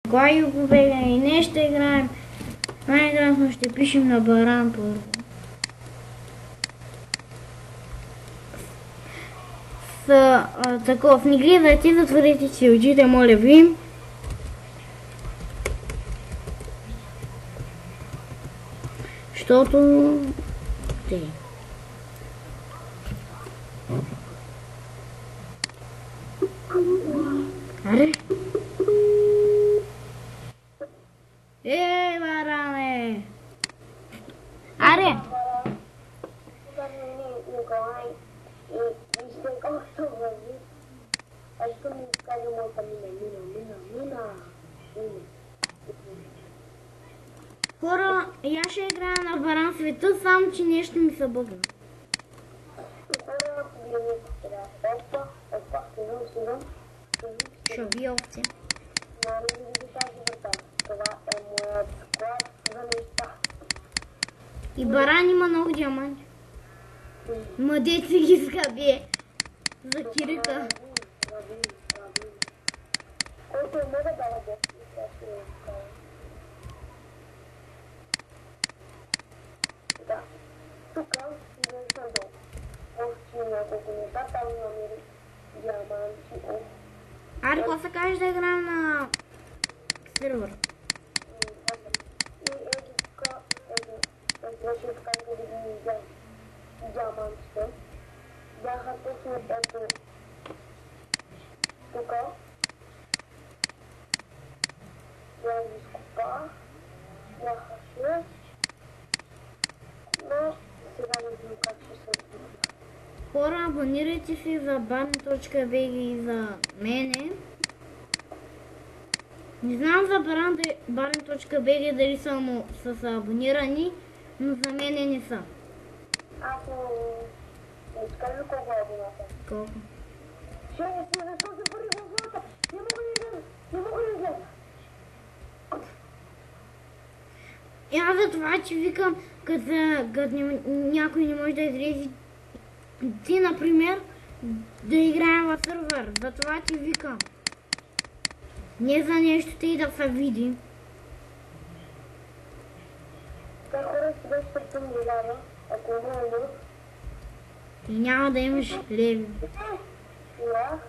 Гайо побега и не ще играем. Най-грасно ще пишем на баран първо. Таков, не гледайте, затворите си очите, моля ви. Защото... Аре? Баране! Аре! Хора, я ще играя на баран света, само че нещо ми се бъгна. Шави овце. И баран има много диаманти. Ма дете ги иска, бе. За кирика. Тук излезна долу. Още няколко неща, там намери диаманти. Аре, какво се кажеш да играем на сервер? И ето тук, беше така да видим диамантите. Бяха точно ето тук. Я ги изкопах. Бяха 6. Но сега не знам как ще се отбива. Хора, абонирайте се за barn.bg и за мене. Не знам за barn.bg дали са абонирани, но за мене не са. Аз не скажи колко е абоната. Колко? 6, защо се пари в злата? Не мога да излеза, не мога да излеза. Аз за това, че викам, като някой не може да излезе, ти, например, да играем в сервер. За това ти викам. Не за нещо и да се види. Те хора си беше пред милиарда, ако има. И няма да имаш леви. Да.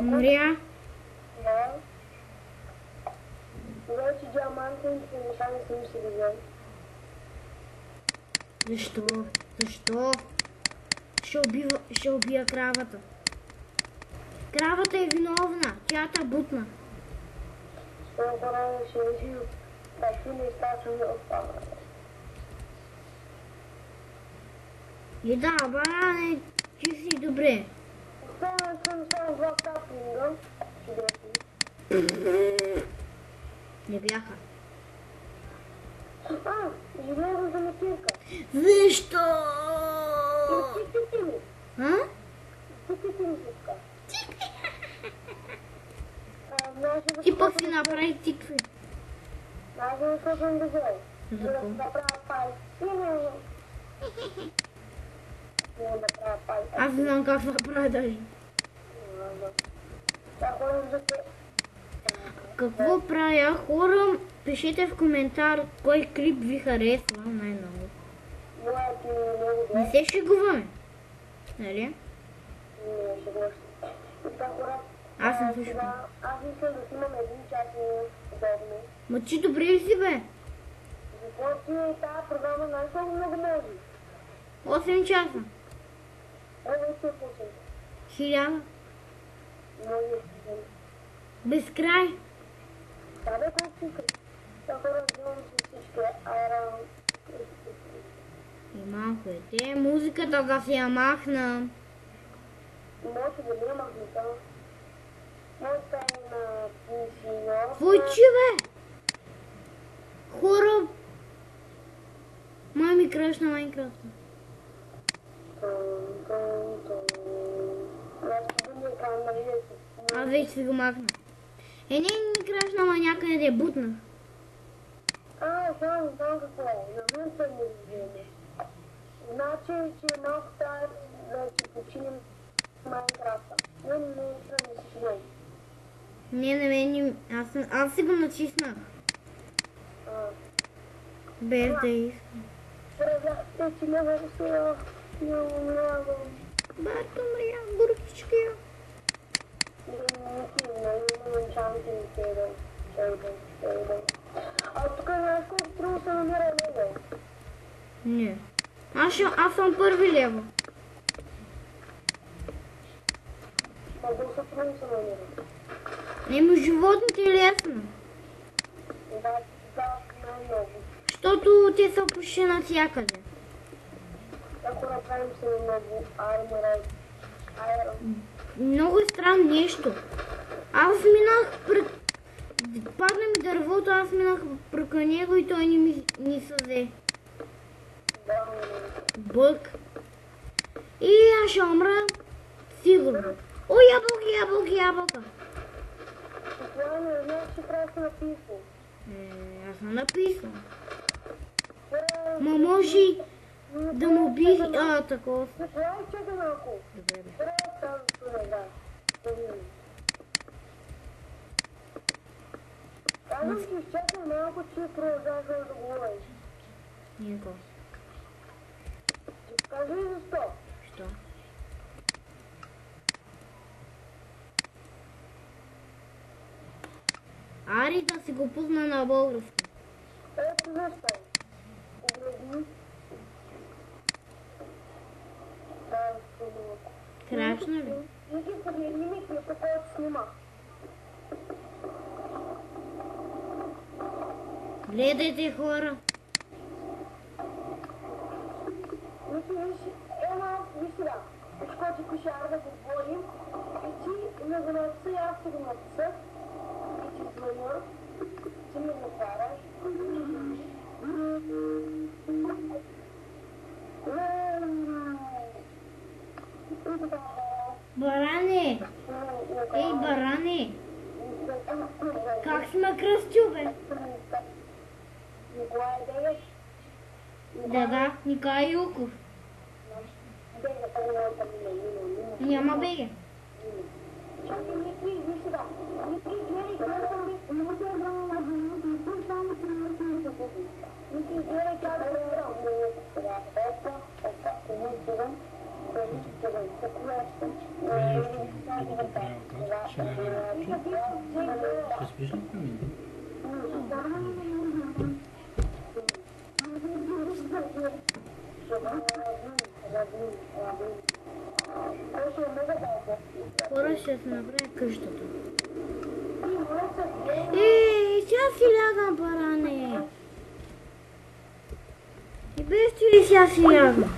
Моря. Да. Вече диамантите неща не съм си видял. Защо? Защо? Ще убия кравата. Кравата е виновна. Тя те бутна. Това хора ще реши какви неща са ми останали. И да, баране, ти си добре. Останали съм само два каплинга. Чудесно. Не бяха. Железо за метирка. Защо? Тикайте ми. А? Тикайте ми тук. Ти пък си направи тикви. Аз защо съм да взел. За Да какво? направя пай. Не да правя пай. Аз не знам как да правя даже. Какво правя? Хора, пишете в коментар кой клип ви харесва най-много. Не се шегуваме. Нали? Аз съм също. Аз мисля да снимам 1 час и удобно. Ма ти добре ли си, бе? Защото ти тази програма най-много много може. 8 часа. Много се пусне. 1000. Много се. Без край. Да, бе, колко си край. Така разбирам си всички аера. И малко е. Те музиката да си я махна. Може да не махната. Може да е на пенсионер. Фучи, бе! Хора! Май ми крашна Майнкрафта. Аз вече си го махна. Не ми крашна, ама някъде да е бутнах. Знам какво е. На мен се не извине. Значи, че малко трябва да си починем Майнкрафта. Не си знам. Не, на мен не... Аз си го натиснах. Без да искам. Продахте, че не вършила. Не умрявам. Бато мря, буркички. Имам шанси на тебе. А тук знаеш колко трудно се намира левел? Не. Аз съм първи лево. Много са трудно се намира. Нема животните е лесно. Да, най-много. Защото те са почти навсякъде. Ако направим се много армора, Много е странно нещо. Аз минах пред... Падна ми дървото, аз минах прека него и той не се взе. Бък. И аз ще умра. Сигурно. О, ябълка. Това не знаеш, че трябва да се написал. Аз съм написал. Ма може да му би... такова. Николай, чакай малко. Добре, бе. Трябва да става тук, да. Да видим. Казвам, че изчакай малко, че продължаваш да говориш. Нико. Кажи защо. Що? Ари да си го пусна на български. Ето защо. Погледни. Да, разпредвам. Страшно ли? Ники, погледни ми клипа, който снима. Гледайте, хора. Ники, виж, виж сега. Виж, който пише да го говорим. И ти ме го написа, и аз ще го написа. И ти звъня. Ти ми го караш. Баране! Ей, баране! Как си ме кръстил, бе? Николай Девич. Да, Николай Юков. Няма беге. Чакай, Ники, виж сега. Ники, гледай, казвам ви. Ники, гледай, казвам Ще спиш ли помини? Хора, ще се направя къщата. Ей, сега си лягам, баране. И без ти ли сега си лягам?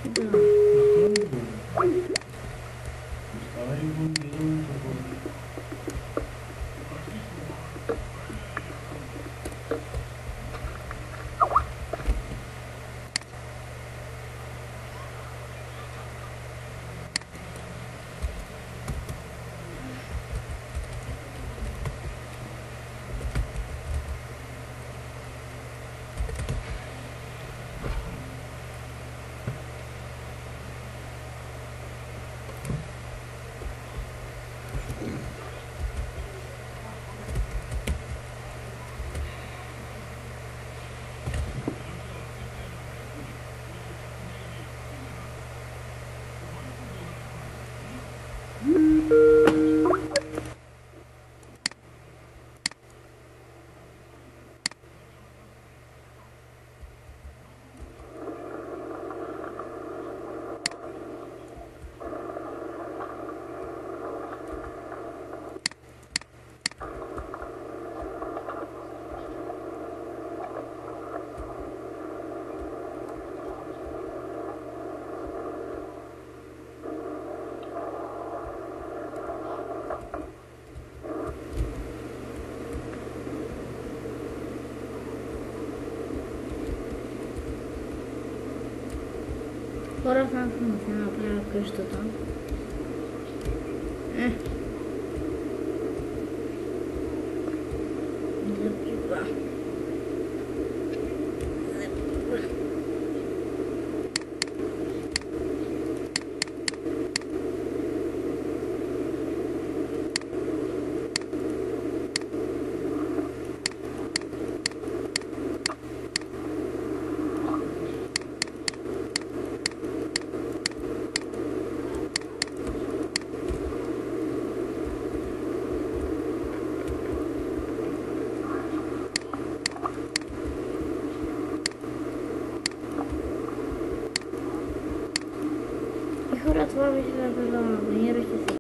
Да. Хора, сам съм се направя къщата. Запива. хора, това беше за абонирайте се.